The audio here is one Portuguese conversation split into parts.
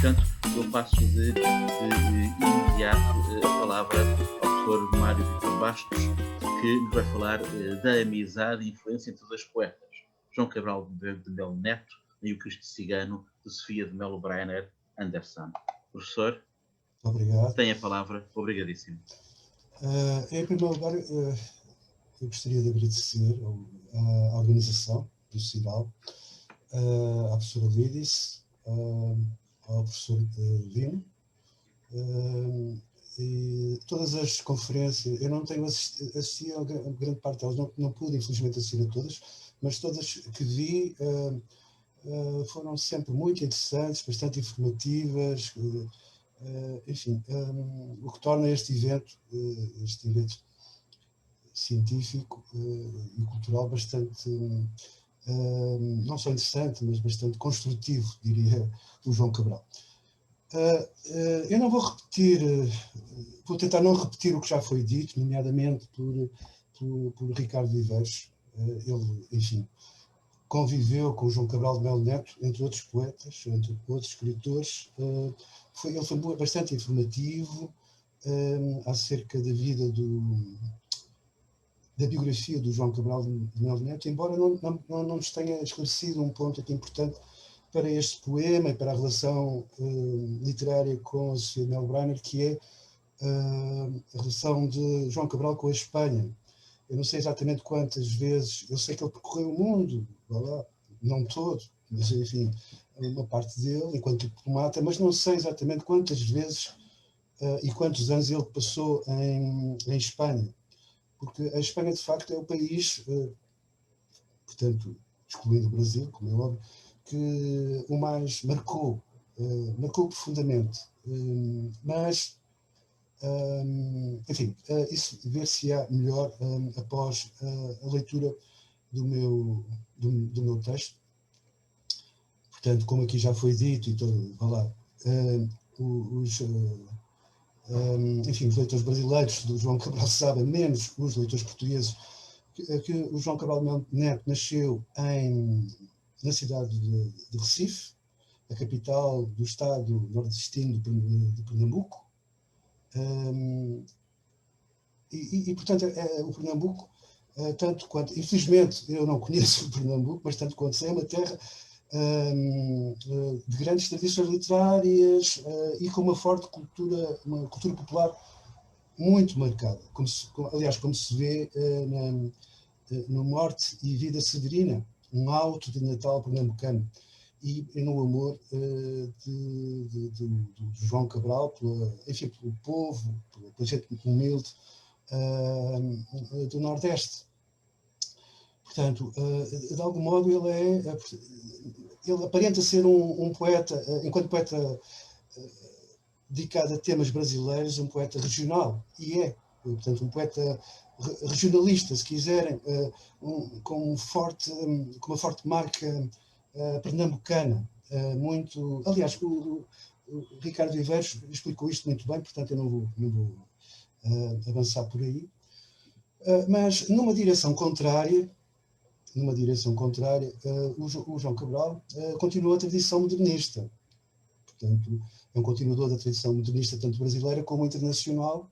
portanto, eu passo de imediato a palavra ao professor Mário Vítor Bastos, que nos vai falar da amizade e influência entre os dois poetas, João Cabral de Melo Neto e o Cristo Cigano, de Sofia de Melo Breiner Anderson. Professor, obrigado. tem a palavra. Obrigadíssimo. Em primeiro lugar, eu gostaria de agradecer à organização do CIRAL, à professora Lídice, ao professor Lino, e todas as conferências. Eu não tenho assistido a grande parte delas, não pude infelizmente assistir a todas, mas todas que vi foram sempre muito interessantes, bastante informativas, enfim, o que torna este evento científico e cultural bastante, não só interessante, mas bastante construtivo, diria o João Cabral. Eu não vou repetir, vou tentar não repetir o que já foi dito, nomeadamente por Ricardo Viveiros. Ele, enfim, conviveu com o João Cabral de Melo Neto, entre outros poetas, entre outros escritores. Ele foi bastante informativo acerca da vida da biografia do João Cabral de Melo Neto, embora não nos tenha esclarecido um ponto aqui importante para este poema e para a relação literária com a Sofia de Melo Breiner, que é a relação de João Cabral com a Espanha. Eu não sei exatamente quantas vezes, eu sei que ele percorreu o mundo, não todo, mas enfim, uma parte dele, enquanto diplomata, mas não sei exatamente quantas vezes e quantos anos ele passou em Espanha. Porque a Espanha, de facto, é o país, portanto, excluindo o Brasil, como é óbvio, que o mais marcou profundamente. Mas, enfim, isso ver-se-á melhor após a leitura do meu texto. Portanto, como aqui já foi dito, e todo, enfim, os leitores brasileiros do João Cabral sabem, menos os leitores portugueses, que o João Cabral Neto nasceu na cidade de Recife, a capital do estado nordestino de Pernambuco. E portanto, o Pernambuco, tanto quanto, infelizmente, eu não conheço o Pernambuco, mas tanto quanto sei, é uma terra de grandes tradições literárias e com uma forte cultura popular muito marcada, aliás, como se vê no Morte e Vida Severina, um auto de Natal pernambucano, e no amor de João Cabral, enfim, pelo povo, pela gente humilde do Nordeste. Portanto, de algum modo ele aparenta ser um poeta, enquanto poeta dedicado a temas brasileiros, um poeta regional, e portanto, um poeta regionalista, se quiserem, com uma forte marca pernambucana, muito... Aliás, o Ricardo Viveiros explicou isto muito bem, portanto eu não vou avançar por aí. Mas numa direção contrária, o João Cabral continua a tradição modernista. Portanto, é um continuador da tradição modernista, tanto brasileira como internacional.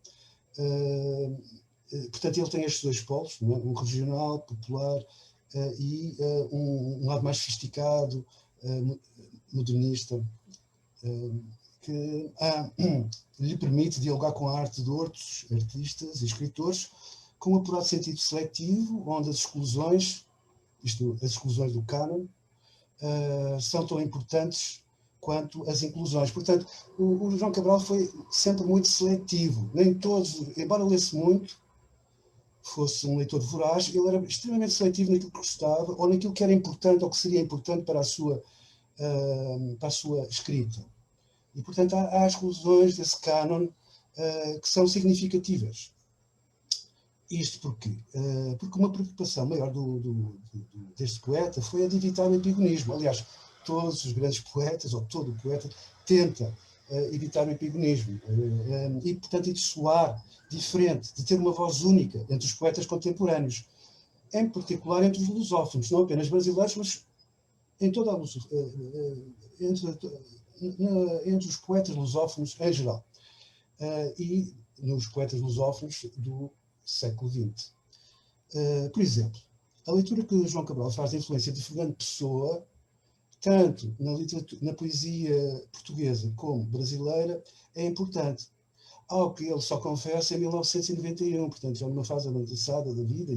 Portanto, ele tem estes dois polos, não é? Um regional, popular, e um lado mais sofisticado, modernista, que lhe permite dialogar com a arte de outros artistas e escritores, com um apurado sentido seletivo, onde as exclusões do cânon, são tão importantes quanto as inclusões. Portanto, o João Cabral foi sempre muito seletivo. Nem todos, embora lesse muito, fosse um leitor voraz, ele era extremamente seletivo naquilo que gostava, ou naquilo que era importante, ou que seria importante para a sua escrita. E, portanto, há exclusões desse cânon que são significativas. Isto porquê? Porque uma preocupação maior deste poeta foi a de evitar o epigonismo. Aliás, todos os grandes poetas, ou todo poeta, tenta evitar o epigonismo. E, portanto, de soar diferente, de ter uma voz única entre os poetas contemporâneos. Em particular entre os lusófonos, não apenas brasileiros, mas em toda a entre os poetas lusófonos em geral e nos poetas lusófonos do século XX. Por exemplo, a leitura que João Cabral faz da influência de Fernando Pessoa, tanto na poesia portuguesa como brasileira, é importante. Ao que ele só confessa em 1991, portanto, já numa fase avançada da vida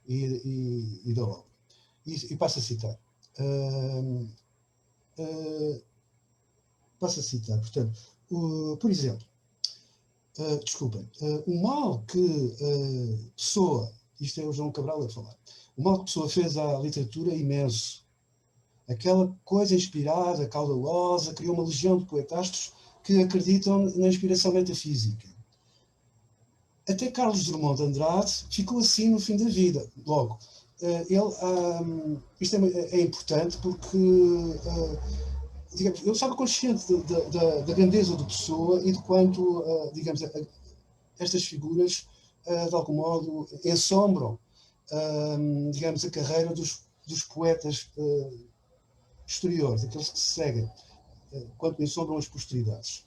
e da obra. E passo a citar. Passo a citar, portanto, por exemplo, desculpem, o mal que Pessoa, isto é o João Cabral a falar, o mal que Pessoa fez à literatura é imenso. Aquela coisa inspirada, caudalosa, criou uma legião de poetastros que acreditam na inspiração metafísica. Até Carlos Drummond de Andrade ficou assim no fim da vida. Logo, isto é importante porque digamos, ele estava consciente da grandeza de Pessoa e de quanto, digamos, estas figuras, de algum modo, ensombram, digamos, a carreira dos poetas posteriores, aqueles que se seguem, quanto ensombram as posteridades.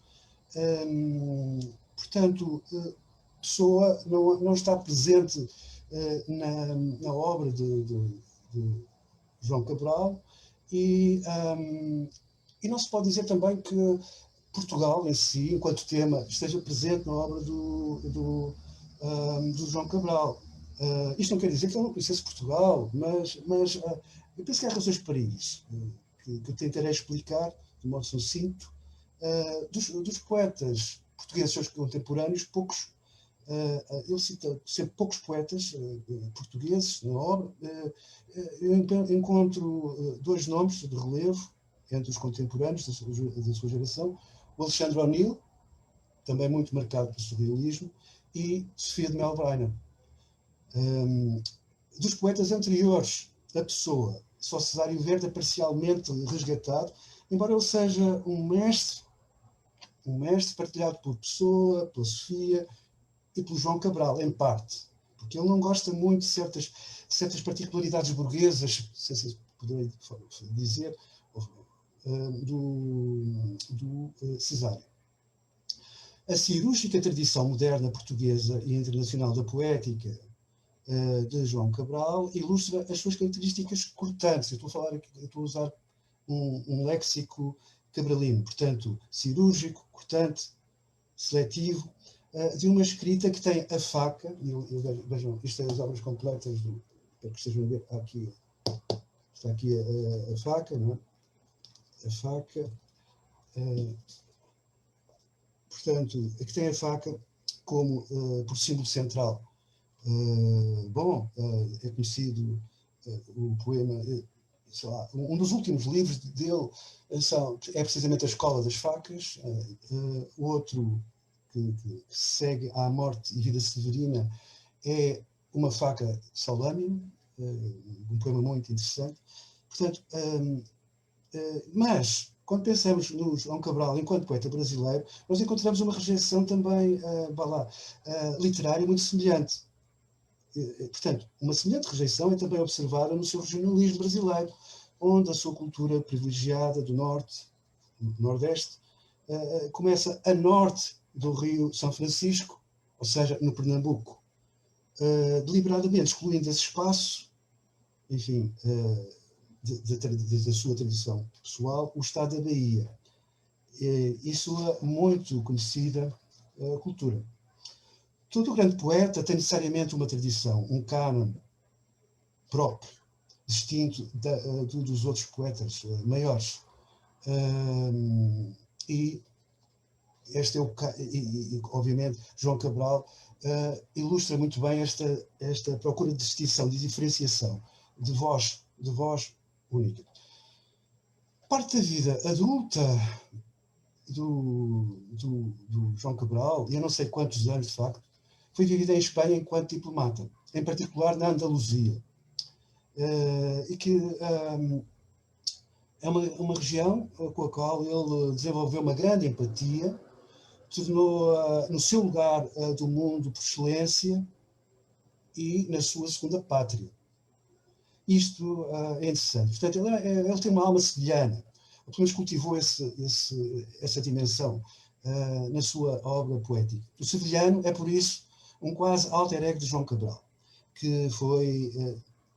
Portanto, Pessoa não está presente na obra de João Cabral e não se pode dizer também que Portugal em si, enquanto tema, esteja presente na obra do João Cabral. Isto não quer dizer que ele não conhecesse Portugal, mas eu penso que há razões para isso, que eu tentarei explicar de modo sucinto. Dos poetas portugueses seus contemporâneos, poucos, ele cita sempre poucos poetas portugueses na obra. Eu encontro dois nomes de relevo entre os contemporâneos da sua geração: o Alexandre O'Neill, também muito marcado pelo surrealismo, e Sofia de Melbrenner. Dos poetas anteriores a Pessoa, só Cesário Verde é parcialmente resgatado, embora ele seja um mestre partilhado por Pessoa, pela Sofia e pelo João Cabral, em parte, porque ele não gosta muito de certas particularidades burguesas, se assim poderei dizer, do Cesário. A cirúrgica tradição moderna portuguesa e internacional da poética de João Cabral ilustra as suas características cortantes. Eu estou a usar um léxico cabralino, portanto, cirúrgico, cortante, seletivo, de uma escrita que tem a faca, vejam, isto é as obras completas, para que estejam a ver, está aqui a faca, não é? A faca, portanto, que tem a faca como por símbolo central. É conhecido o poema, sei lá, um dos últimos livros dele é precisamente A Escola das Facas. O outro que segue à Morte e Vida Severina é Uma Faca Salâmina, um poema muito interessante. Portanto, mas, quando pensamos no João Cabral enquanto poeta brasileiro, nós encontramos uma rejeição também literária muito semelhante. Portanto, uma semelhante rejeição é também observada no seu regionalismo brasileiro, onde a sua cultura privilegiada do norte, do nordeste, começa a norte do Rio São Francisco, ou seja, no Pernambuco, deliberadamente excluindo esse espaço, enfim, da sua tradição pessoal, o estado da Bahia e sua muito conhecida cultura. Todo grande poeta tem necessariamente uma tradição, um cânon próprio, distinto dos outros poetas maiores. E este é obviamente, João Cabral ilustra muito bem esta procura de distinção, de diferenciação, de voz única. Parte da vida adulta do João Cabral, e eu não sei quantos anos de facto, foi vivida em Espanha enquanto diplomata, em particular na Andaluzia, e que é uma região com a qual ele desenvolveu uma grande empatia, tornou no seu lugar do mundo por excelência e na sua segunda pátria. Isto é interessante. Portanto, ele tem uma alma sevilhana, ou pelo menos cultivou essa dimensão na sua obra poética. O Sevilhano é, por isso, um quase alter ego de João Cabral, que foi,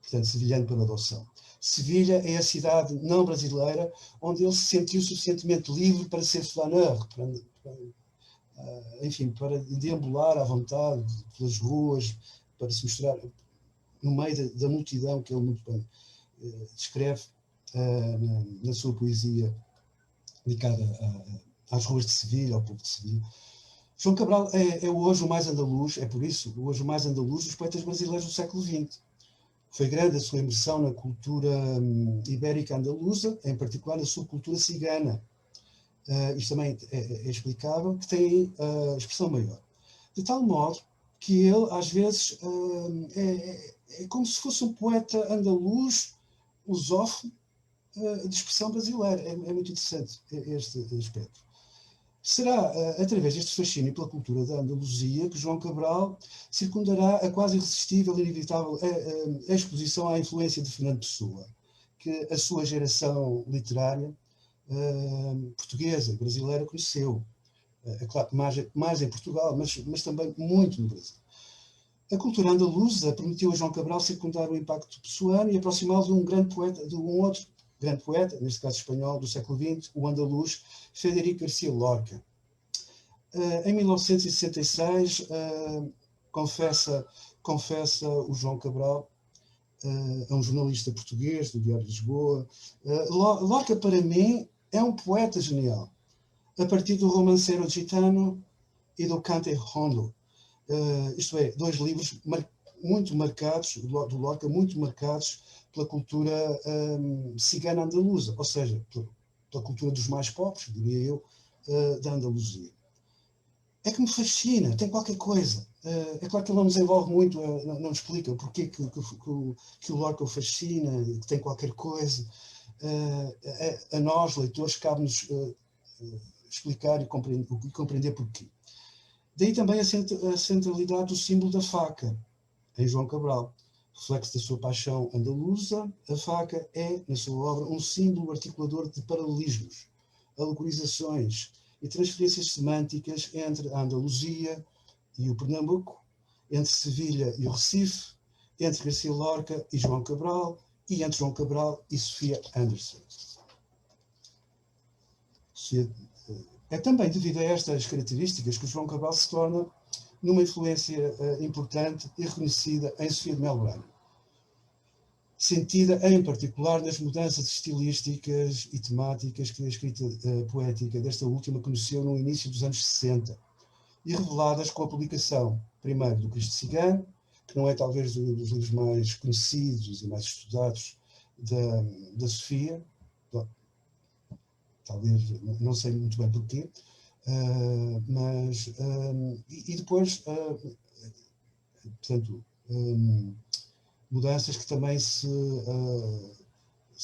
portanto, sevilhano por adoção. Sevilha é a cidade não brasileira onde ele se sentiu suficientemente livre para ser flaneur, enfim, para deambular à vontade pelas ruas, para se mostrar no meio da multidão que ele muito bem descreve na sua poesia dedicada às ruas de Sevilha, ao povo de Sevilha. João Cabral é hoje o mais andaluz, é por isso, hoje o mais andaluz dos poetas brasileiros do século XX. Foi grande a sua imersão na cultura ibérica andaluza, em particular na subcultura cigana. Isto também é explicável, que tem expressão maior. De tal modo que ele, às vezes, é como se fosse um poeta andaluz, lusófono, de expressão brasileira. É muito interessante este aspecto. Será através deste fascínio pela cultura da Andaluzia que João Cabral circundará a quase irresistível e inevitável exposição à influência de Fernando Pessoa, que a sua geração literária portuguesa e brasileira conheceu. É claro, mais em Portugal, mas também muito no Brasil. A cultura andaluza permitiu a João Cabral circundar o impacto pessoano e aproximá-lo de um grande poeta, de um outro grande poeta, neste caso espanhol, do século XX, o andaluz Federico García Lorca. Em 1966, confessa o João Cabral, é um jornalista português do Diário de Lisboa. Lorca, para mim, é um poeta genial, a partir do Romancero Gitano e do Cante Rondo. Isto é, dois livros muito marcados, do Lorca, muito marcados pela cultura cigana andaluza, ou seja, pela cultura dos mais pobres, diria eu, da Andaluzia. É que me fascina, tem qualquer coisa. É claro que ele não nos envolve muito, não explica porque que o Lorca o fascina, que tem qualquer coisa. A nós, leitores, cabe-nos explicar e compreender porquê. Daí também a centralidade do símbolo da faca, em João Cabral. Reflexo da sua paixão andaluza, a faca é, na sua obra, um símbolo articulador de paralelismos, alegorizações e transferências semânticas entre a Andaluzia e o Pernambuco, entre Sevilha e o Recife, entre Garcia Lorca e João Cabral, e entre João Cabral e Sofia Anderson. É também devido a estas características que o João Cabral se torna numa influência importante e reconhecida em Sofia de Melbrenner, sentida em particular nas mudanças estilísticas e temáticas que a escrita poética desta última conheceu no início dos anos 60 e reveladas com a publicação, primeiro, do Cristo Cigano, que não é talvez um dos livros mais conhecidos e mais estudados da Sofia, talvez, não sei muito bem porquê, mas e depois, portanto, mudanças que também se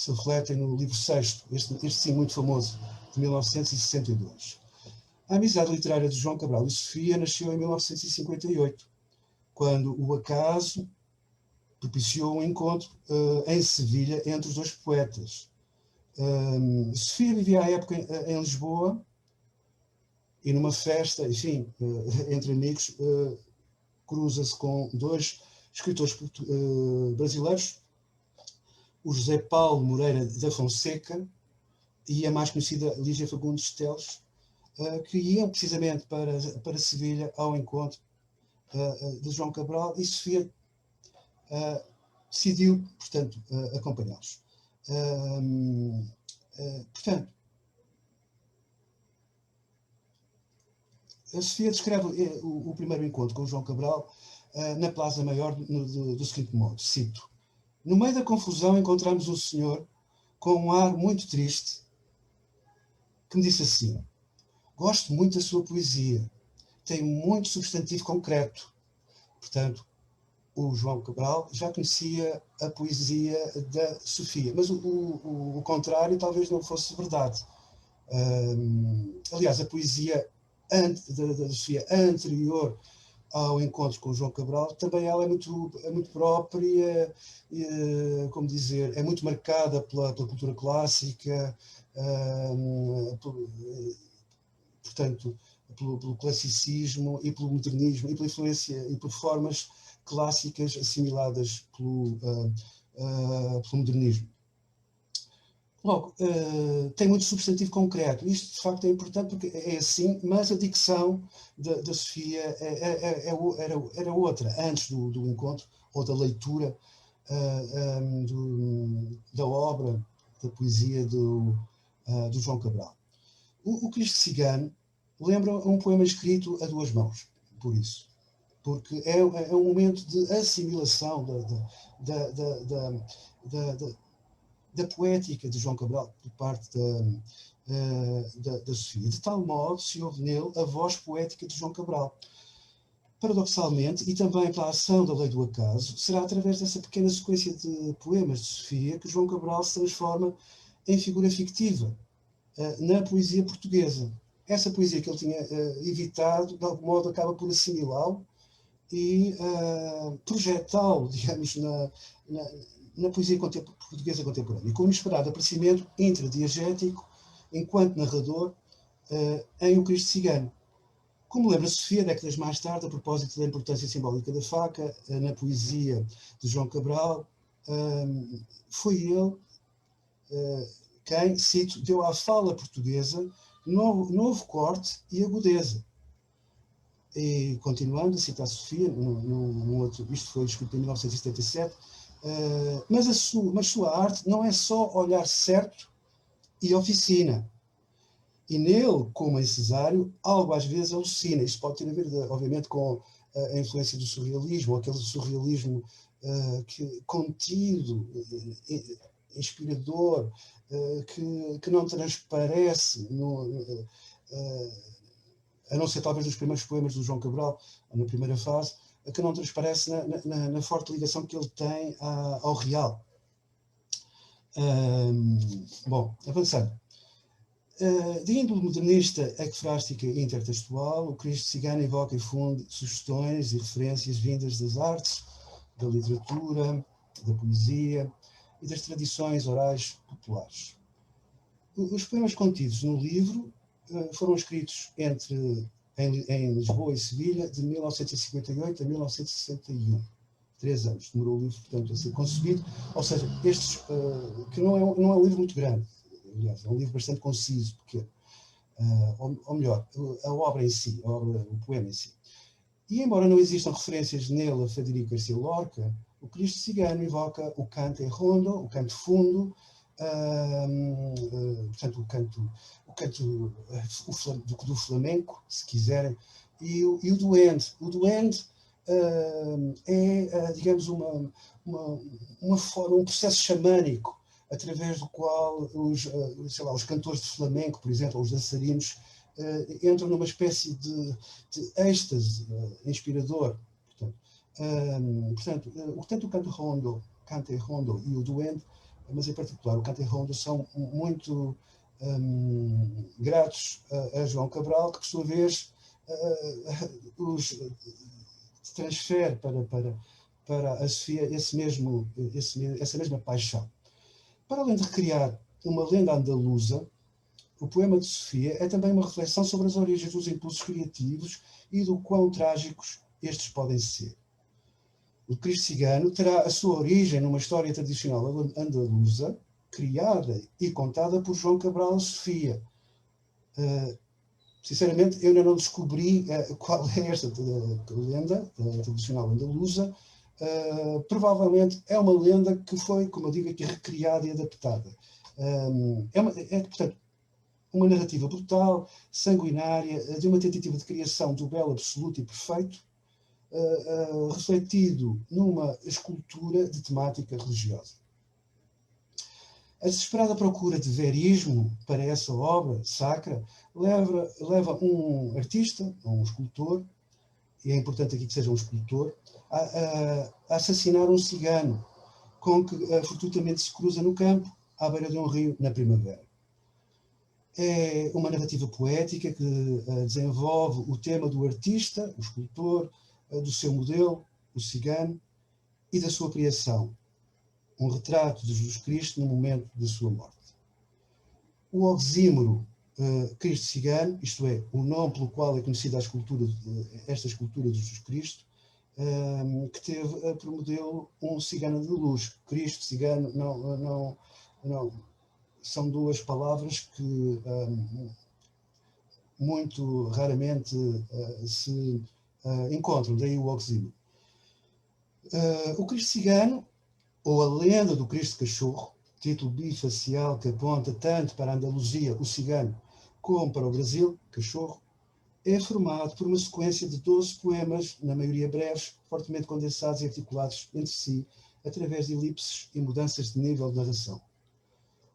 refletem no livro sexto, este sim muito famoso, de 1962. A amizade literária de João Cabral e Sofia nasceu em 1958, quando o acaso propiciou um encontro em Sevilha entre os dois poetas. Sofia vivia à época em Lisboa e numa festa, enfim, entre amigos, cruza-se com dois escritores brasileiros, o José Paulo Moreira da Fonseca e a mais conhecida Lígia Fagundes Teles, que iam precisamente para Sevilha ao encontro de João Cabral, e Sofia decidiu, portanto, acompanhá-los. Portanto, a Sofia descreve o primeiro encontro com o João Cabral na Plaza Maior do seguinte modo, cito: "No meio da confusão encontramos um senhor com um ar muito triste que me disse assim: gosto muito da sua poesia, tem muito substantivo concreto." Portanto, o João Cabral já conhecia a poesia da Sofia, mas o contrário talvez não fosse verdade. Aliás, a poesia da Sofia anterior ao encontro com o João Cabral, também ela é muito própria, como dizer, é muito marcada pela cultura clássica, portanto, pelo classicismo e pelo modernismo, e pela influência e por formas clássicas assimiladas pelo modernismo. Logo, tem muito substantivo concreto. Isto, de facto, é importante porque é assim, mas a dicção da Sofia era outra, antes do encontro, ou da leitura da obra, da poesia do João Cabral. O Cristo Cigano lembra um poema escrito a duas mãos, por isso. Porque é um momento de assimilação da poética de João Cabral por parte da Sofia. De tal modo se ouve nele a voz poética de João Cabral. Paradoxalmente, e também pela ação da lei do acaso, será através dessa pequena sequência de poemas de Sofia que João Cabral se transforma em figura fictiva na poesia portuguesa. Essa poesia que ele tinha evitado, de algum modo, acaba por assimilá-lo e projetá-lo, digamos, na poesia portuguesa contemporânea, com um inesperado aparecimento intradiegético, enquanto narrador, em O Cristo Cigano. Como lembra Sofia, décadas mais tarde, a propósito da importância simbólica da faca na poesia de João Cabral, foi ele quem, cito, deu à fala portuguesa novo corte e agudeza. E continuando a citar Sofia, isto foi escrito em 1977, mas sua arte não é só olhar certo e oficina. E nele, como em Cesário, algo às vezes alucina. Isto pode ter a ver, obviamente, com a influência do surrealismo, aquele surrealismo contido, inspirador, que não transparece, a não ser talvez nos primeiros poemas do João Cabral, na primeira fase, que não transparece na forte ligação que ele tem ao real. Bom, avançando. De índole modernista, ecfrástica e intertextual, o Cristo Cigano evoca e funde sugestões e referências vindas das artes, da literatura, da poesia e das tradições orais populares. Os poemas contidos no livro foram escritos em Lisboa e Sevilha, de 1958 a 1961. 3 anos demorou o livro, portanto, a ser concebido. Ou seja, que não é um livro muito grande. Aliás, é um livro bastante conciso, pequeno. Ou melhor, a obra em si, o poema em si. E embora não existam referências nele a Federico Garcia Lorca, o Cristo Cigano evoca o cante rondo, o canto fundo, portanto, o canto do flamenco, se quiserem, e o duende. O duende é, digamos, uma forma, um processo xamânico, através do qual os cantores de flamenco, por exemplo, os dançarinos, entram numa espécie de êxtase inspirador. Portanto, tanto o cante rondo e o duende, mas em particular o cante rondo, são muito gratos a João Cabral, que por sua vez os transfere para a Sofia essa mesma paixão. Para além de recriar uma lenda andaluza, o poema de Sofia é também uma reflexão sobre as origens dos impulsos criativos e do quão trágicos estes podem ser. O Cristo Cigano terá a sua origem numa história tradicional andaluza, criada e contada por João Cabral Sofia. Sinceramente, eu ainda não descobri qual é esta lenda tradicional andaluza. Provavelmente é uma lenda que foi, como eu digo aqui, recriada e adaptada. Portanto, uma narrativa brutal, sanguinária, de uma tentativa de criação do belo absoluto e perfeito, refletido numa escultura de temática religiosa. A desesperada procura de verismo para essa obra sacra leva um artista, ou um escultor, e é importante aqui que seja um escultor, a assassinar um cigano com que fortuitamente se cruza no campo, à beira de um rio, na primavera. É uma narrativa poética que desenvolve o tema do artista, o escultor, do seu modelo, o cigano, e da sua criação, um retrato de Jesus Cristo no momento da sua morte. O oxímoro Cristo cigano, isto é, o nome pelo qual é conhecida esta escultura de Jesus Cristo, que teve por modelo um cigano de luz. Cristo, cigano, não, são duas palavras que muito raramente se encontram, daí o oxímoro. O Cristo cigano, ou a lenda do Cristo cachorro, título bifacial que aponta tanto para a Andaluzia, o cigano, como para o Brasil, cachorro, é formado por uma sequência de 12 poemas, na maioria breves, fortemente condensados e articulados entre si, através de elipses e mudanças de nível de narração.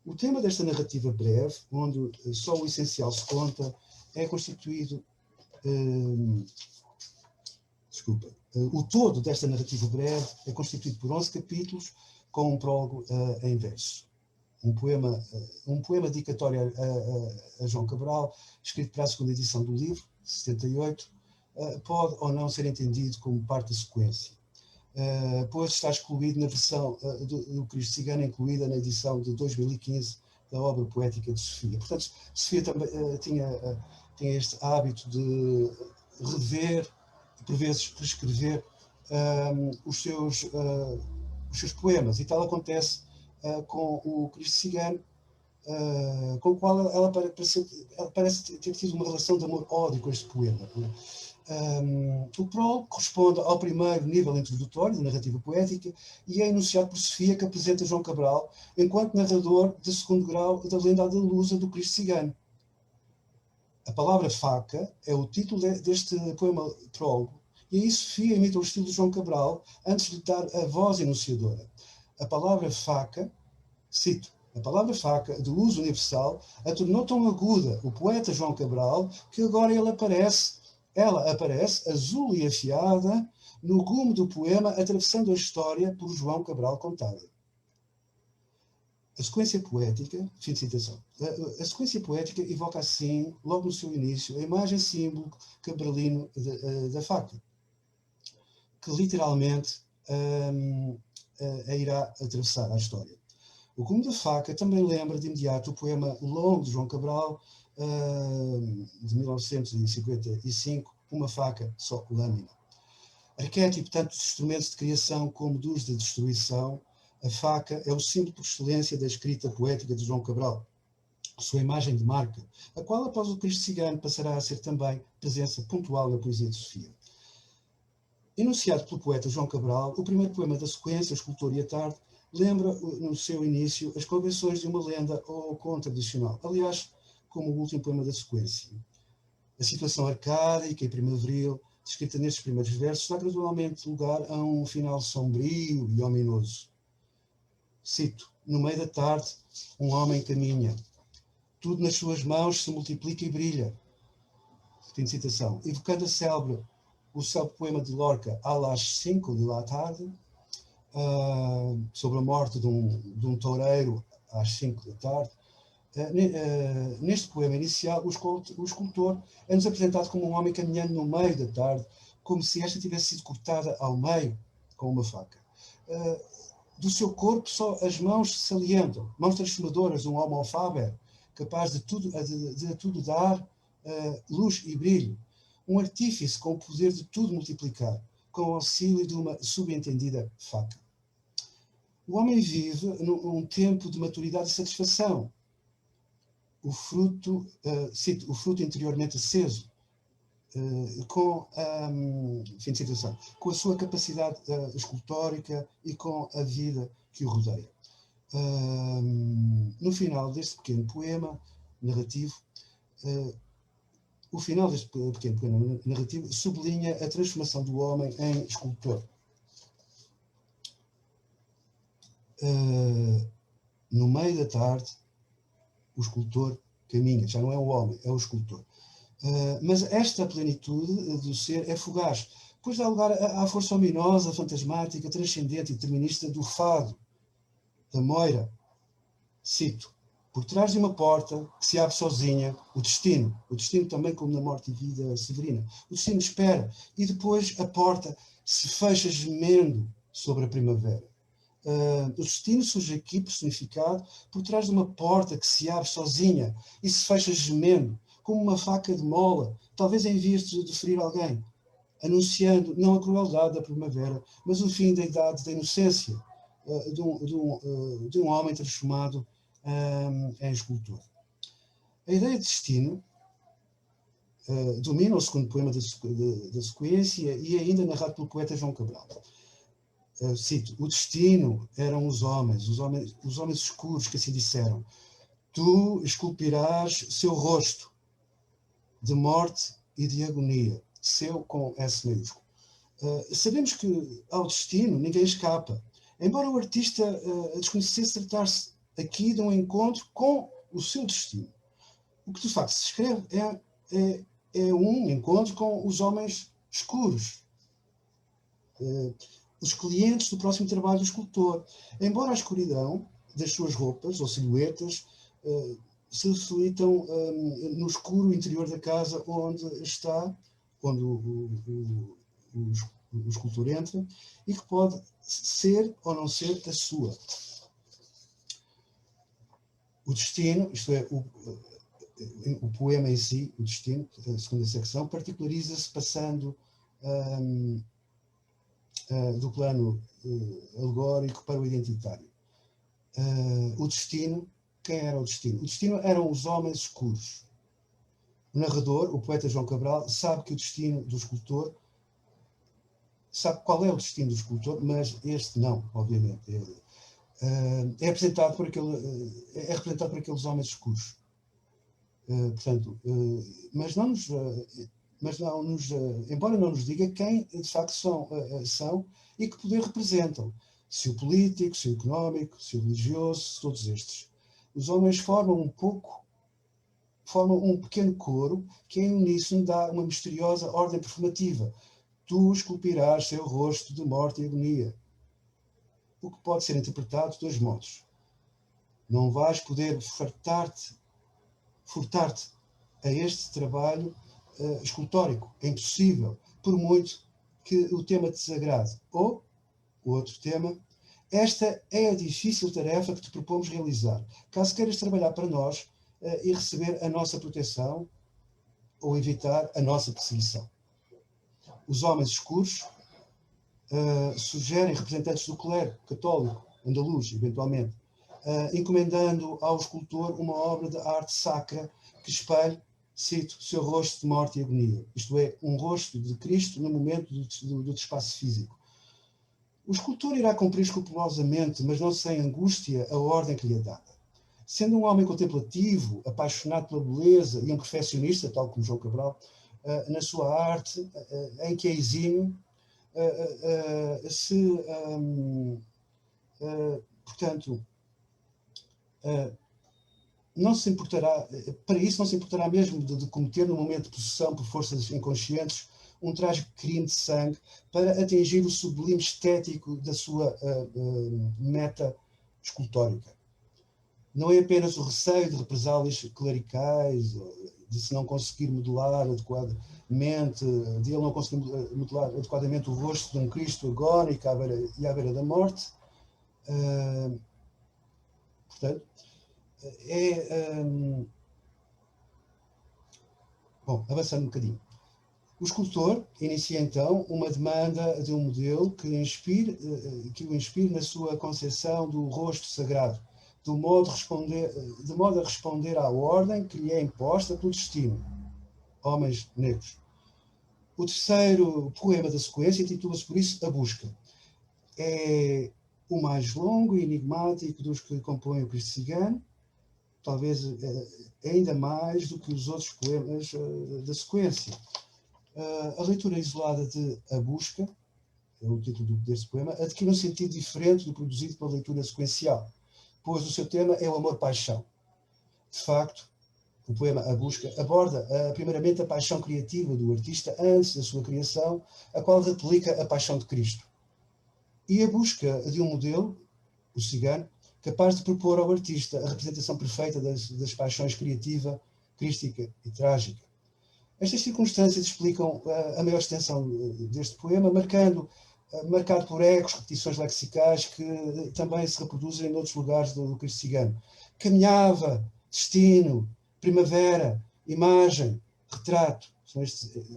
O tema desta narrativa breve, onde só o essencial se conta, é constituído... o todo desta narrativa breve é constituído por 11 capítulos, com um prólogo em verso. Um poema dedicatório a João Cabral, escrito para a segunda edição do livro, 78, pode ou não ser entendido como parte da sequência, pois está excluído na versão do Cristo Cigano, incluída na edição de 2015 da obra poética de Sofia. Portanto, Sofia também tinha este hábito de rever, por vezes reescrever os seus poemas, e tal acontece com o Cristo Cigano, com o qual ela parece ter tido uma relação de amor-ódio com este poema. O prólogo corresponde ao primeiro nível introdutório da narrativa poética e é enunciado por Sofia, que apresenta João Cabral enquanto narrador de segundo grau da lenda andaluza do Cristo Cigano. A palavra faca é o título deste poema prólogo, e aí Sofia imita o estilo de João Cabral antes de dar a voz enunciadora. A palavra faca, cito, a palavra faca, de uso universal, a tornou tão aguda o poeta João Cabral que agora ela aparece azul e afiada no gume do poema, atravessando a história por João Cabral contada. A sequência poética, fim de citação, a sequência poética evoca assim, logo no seu início, a imagem símbolo cabralino da faca, que literalmente a irá atravessar a história. O gume da faca também lembra de imediato o poema longo de João Cabral, de 1955, Uma Faca, Só Lâmina. Arquétipo tanto dos instrumentos de criação como dos de destruição, a faca é o símbolo por excelência da escrita poética de João Cabral, sua imagem de marca, a qual após o Cristo Cigano passará a ser também presença pontual na poesia de Sofia. Enunciado pelo poeta João Cabral, o primeiro poema da sequência, O Escultor e a Tarde, lembra no seu início as convenções de uma lenda ou conto tradicional, aliás, como o último poema da sequência. A situação arcádica e primaveril, descrita nestes primeiros versos, dá gradualmente lugar a um final sombrio e ominoso. Cito, no meio da tarde, um homem caminha, tudo nas suas mãos se multiplica e brilha. Fim de citação. Evocando o célebre poema de Lorca, às 5 da tarde, sobre a morte de um toureiro às 5 da tarde. Neste poema inicial, o escultor é-nos apresentado como um homem caminhando no meio da tarde, como se esta tivesse sido cortada ao meio com uma faca. Do seu corpo só as mãos se salientam, mãos transformadoras, um homo faber, capaz de tudo dar luz e brilho, um artífice com o poder de tudo multiplicar, com o auxílio de uma subentendida faca. O homem vive num tempo de maturidade e satisfação. O fruto, cito, o fruto interiormente aceso, fim de citação, com a sua capacidade escultórica e com a vida que o rodeia. No final deste pequeno poema narrativo, o final deste pequeno poema narrativo sublinha a transformação do homem em escultor. No meio da tarde, o escultor caminha, já não é o homem, é o escultor. Mas esta plenitude do ser é fugaz, pois dá lugar à força ominosa, fantasmática, transcendente e determinista do fado, da moira. Cito, Por trás de uma porta que se abre sozinha, o destino também como na morte e vida severina, o destino espera, e depois a porta se fecha gemendo sobre a primavera. O destino surge aqui personificado por trás de uma porta que se abre sozinha e se fecha gemendo, como uma faca de mola, talvez em vias de ferir alguém, anunciando não a crueldade da primavera, mas o fim da idade da inocência de um homem transformado em escultor. A ideia de destino domina o segundo poema da sequência e é ainda narrado pelo poeta João Cabral. Cito: o destino eram os homens escuros que assim disseram: tu esculpirás seu rosto de morte e de agonia, seu com S maiúsculo. Sabemos que ao destino ninguém escapa, embora o artista desconhecesse tratar-se aqui de um encontro com o seu destino. O que de facto se escreve é um encontro com os homens escuros, os clientes do próximo trabalho do escultor. Embora a escuridão das suas roupas ou silhuetas se reflitam no escuro interior da casa onde o escultor entra, e que pode ser ou não ser a sua. O destino, isto é, o poema em si, o destino, a segunda secção, particulariza-se passando do plano alegórico para o identitário. O destino, quem era o destino? O destino eram os homens escuros. O narrador, o poeta João Cabral, sabe que o destino do escultor, sabe qual é o destino do escultor, mas este não, obviamente. É representado por aqueles homens escuros. Portanto, embora não nos diga quem de facto são e que poder representam, se o político, se o económico, se o religioso, todos estes. Os homens formam um pequeno coro que em uníssono dá uma misteriosa ordem performativa. Tu esculpirás seu rosto de morte e agonia. O que pode ser interpretado de dois modos. Não vais poder furtar-te a este trabalho escultórico. É impossível, por muito que o tema te desagrade. Ou, o outro tema, esta é a difícil tarefa que te propomos realizar. Caso queiras trabalhar para nós e receber a nossa proteção ou evitar a nossa perseguição. Os homens escuros sugerem representantes do clero católico, andaluz, eventualmente, encomendando ao escultor uma obra de arte sacra que espelhe, cito, seu rosto de morte e agonia, isto é, um rosto de Cristo no momento do despaço físico. O escultor irá cumprir escrupulosamente, mas não sem angústia, a ordem que lhe é dada. Sendo um homem contemplativo, apaixonado pela beleza e um perfeccionista, tal como João Cabral, na sua arte, em que é exímio, portanto, não se importará, para isso não se importará mesmo de cometer no momento de possessão por forças inconscientes um trágico crime de sangue para atingir o sublime estético da sua meta escultórica. Não é apenas o receio de represálias clericais, de se não conseguir modelar adequadamente, de ele não conseguir modelar adequadamente o rosto de um Cristo agónico à beira da morte. Portanto, bom, avançando um bocadinho. O escultor inicia então uma demanda de um modelo que o inspire na sua concepção do rosto sagrado, de modo a responder à ordem que lhe é imposta pelo destino. Homens negros. O terceiro poema da sequência intitula-se por isso A Busca. É o mais longo e enigmático dos que compõem o Cristo Cigano, talvez ainda mais do que os outros poemas da sequência. A leitura isolada de A Busca, é o título deste poema, adquire um sentido diferente do produzido pela leitura sequencial, pois o seu tema é o amor-paixão. De facto, o poema A Busca aborda primeiramente a paixão criativa do artista antes da sua criação, a qual replica a paixão de Cristo. E a busca de um modelo, o cigano, capaz de propor ao artista a representação perfeita das paixões criativa, crística e trágica. Estas circunstâncias explicam a maior extensão deste poema, marcado por ecos, repetições lexicais que também se reproduzem em outros lugares do Cristo Cigano. Caminhava, destino, primavera, imagem, retrato, são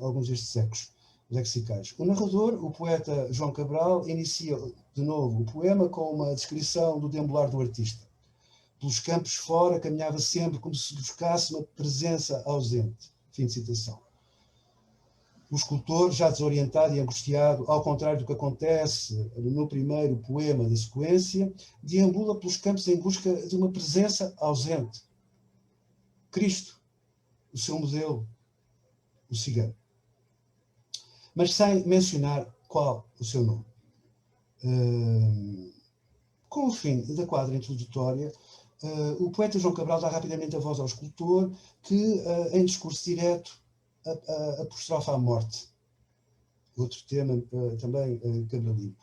alguns destes ecos lexicais. O narrador, o poeta João Cabral, inicia de novo o poema com uma descrição do deambular do artista. Pelos campos fora caminhava sempre como se buscasse uma presença ausente. Fim de citação. O escultor, já desorientado e angustiado, ao contrário do que acontece no primeiro poema da sequência, deambula pelos campos em busca de uma presença ausente. Cristo, o seu modelo, o cigano. Mas sem mencionar qual o seu nome. Com o fim da quadra introdutória, o poeta João Cabral dá rapidamente a voz ao escultor que, em discurso direto, apostrofa a morte. Outro tema também cabralino.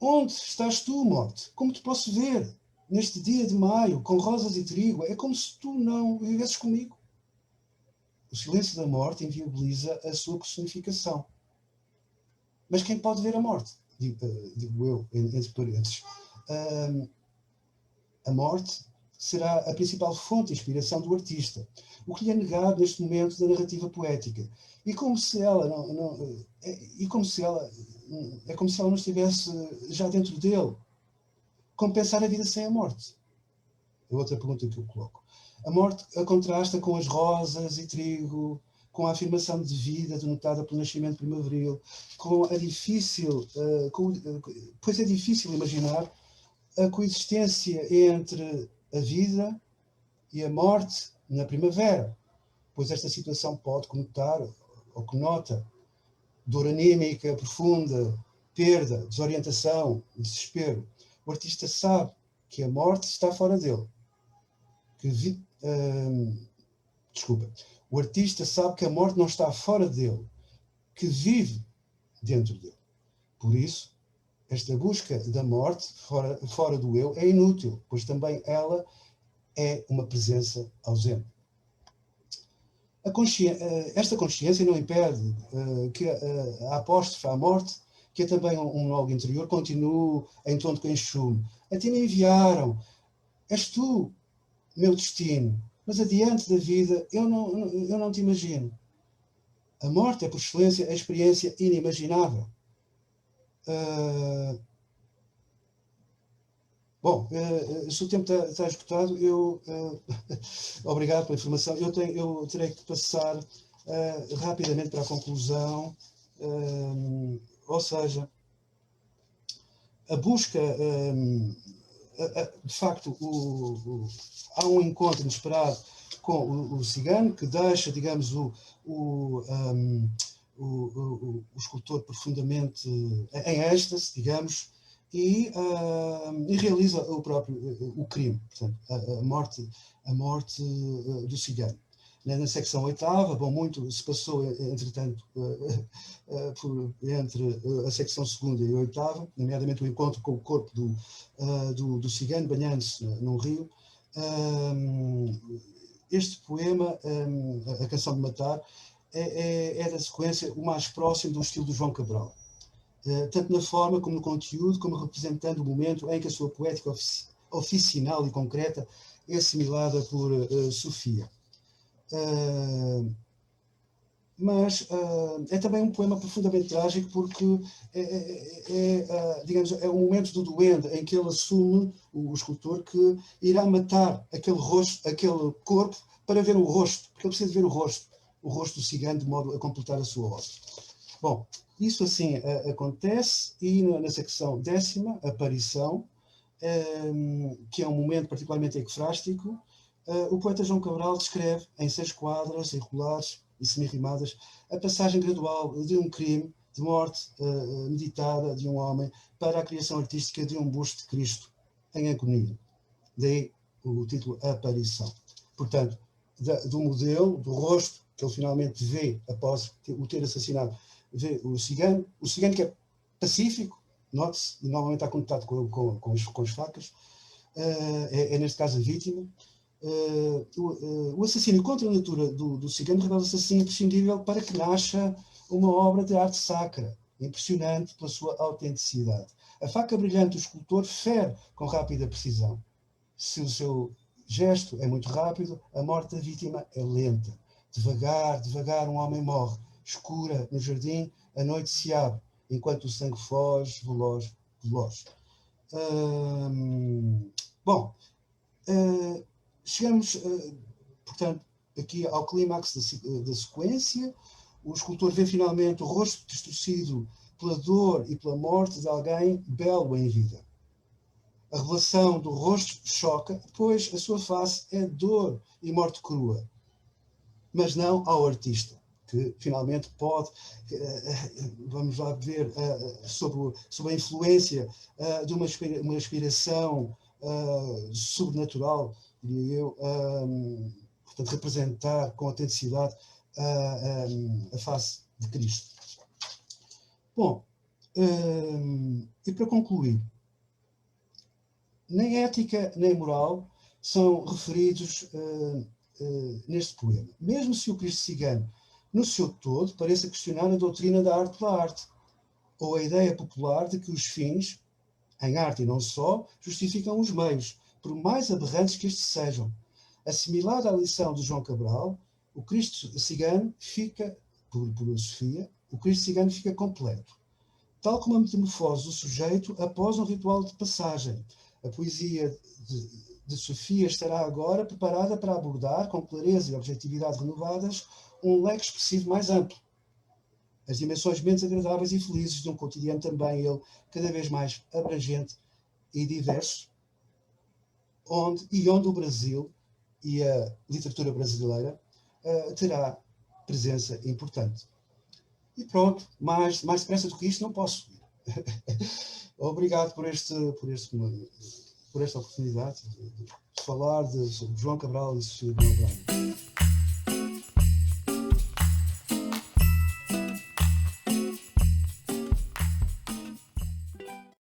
Onde estás tu, morte? Como te posso ver neste dia de maio, com rosas e trigo? É como se tu não vivesses comigo. O silêncio da morte inviabiliza a sua personificação. Mas quem pode ver a morte? Digo eu, entre parênteses. A morte será a principal fonte de inspiração do artista, o que lhe é negado neste momento da narrativa poética. É como se ela não estivesse já dentro dele. Como pensar a vida sem a morte? É outra pergunta que eu coloco. A morte contrasta com as rosas e trigo, com a afirmação de vida denotada pelo nascimento primaveril, pois é difícil imaginar a coexistência entre a vida e a morte na primavera, pois esta situação pode conotar, ou conota, dor anímica profunda, perda, desorientação, desespero. O artista sabe que a morte está fora dele. O artista sabe que a morte não está fora dele, que vive dentro dele. Por isso, esta busca da morte fora do eu é inútil, pois também ela é uma presença ausente. Esta consciência não impede que a apóstrofe à morte, que é também um monólogo interior, continue em tom de queixume. A ti me enviaram, és tu, meu destino, mas adiante da vida eu não te imagino. A morte é, por excelência, a experiência inimaginável. Bom, se o tempo está esgotado, obrigado pela informação. Eu terei que passar rapidamente para a conclusão, ou seja, a busca, de facto, há um encontro inesperado com o cigano, que deixa, digamos, o escultor profundamente em êxtase, digamos, e realiza o crime, portanto, a morte do cigano. Na secção 8ª, bom, muito se passou, entretanto, entre a secção 2ª e a 8ª, nomeadamente o encontro com o corpo do cigano, banhando-se num rio. Este poema, A Canção de Matar, é da sequência o mais próximo do estilo do João Cabral. Tanto na forma como no conteúdo, como representando o momento em que a sua poética oficinal e concreta é assimilada por Sofia. Mas é também um poema profundamente trágico, porque digamos, é um momento do duende em que ele assume, o escultor, que irá matar aquele corpo para ver o rosto, porque ele precisa de ver o rosto do cigano, de modo a completar a sua obra. Bom, isso assim acontece, e na secção 10ª, Aparição, que é um momento particularmente ecfrástico, o poeta João Cabral descreve em 6 quadras irregulares e semi-rimadas a passagem gradual de um crime, de morte meditada de um homem, para a criação artística de um busto de Cristo em agonia. Daí o título Aparição. Portanto, do modelo, do rosto que ele finalmente vê após o ter assassinado, vê o cigano que é pacífico, note-se, e normalmente está conectado com as facas, é neste caso a vítima. O assassínio contra a natura do cigano revela-se assim imprescindível para que nasça uma obra de arte sacra, impressionante pela sua autenticidade. A faca brilhante do escultor fere com rápida precisão. Se o seu gesto é muito rápido, a morte da vítima é lenta. Devagar, devagar, um homem morre. Escura no jardim, a noite se abre, enquanto o sangue foge, veloz, veloz. Bom, chegamos, portanto, aqui ao clímax da sequência. O escultor vê finalmente o rosto distorcido pela dor e pela morte de alguém belo em vida. A revelação do rosto choca, pois a sua face é dor e morte crua. Mas não ao artista, que finalmente pode, vamos lá ver, sob a influência de uma inspiração sobrenatural, diria eu, portanto, representar com autenticidade a face de Cristo. Bom, e para concluir, nem ética nem moral são referidos neste poema. Mesmo se o Cristo cigano, no seu todo, pareça questionar a doutrina da arte pela arte, ou a ideia popular de que os fins, em arte e não só, justificam os meios, por mais aberrantes que estes sejam. Assimilada à lição de João Cabral, o Cristo cigano fica, por Sofia, o Cristo cigano fica completo. Tal como a metamorfose do sujeito após um ritual de passagem. A poesia de Sofia estará agora preparada para abordar, com clareza e objetividade renovadas, um leque expressivo mais amplo. As dimensões menos agradáveis e felizes de um cotidiano também, ele cada vez mais abrangente e diverso, onde o Brasil e a literatura brasileira terá presença importante. E pronto, mais depressa do que isto não posso ir. Obrigado por esta oportunidade de falar sobre João Cabral e Sofia de Melbrenner.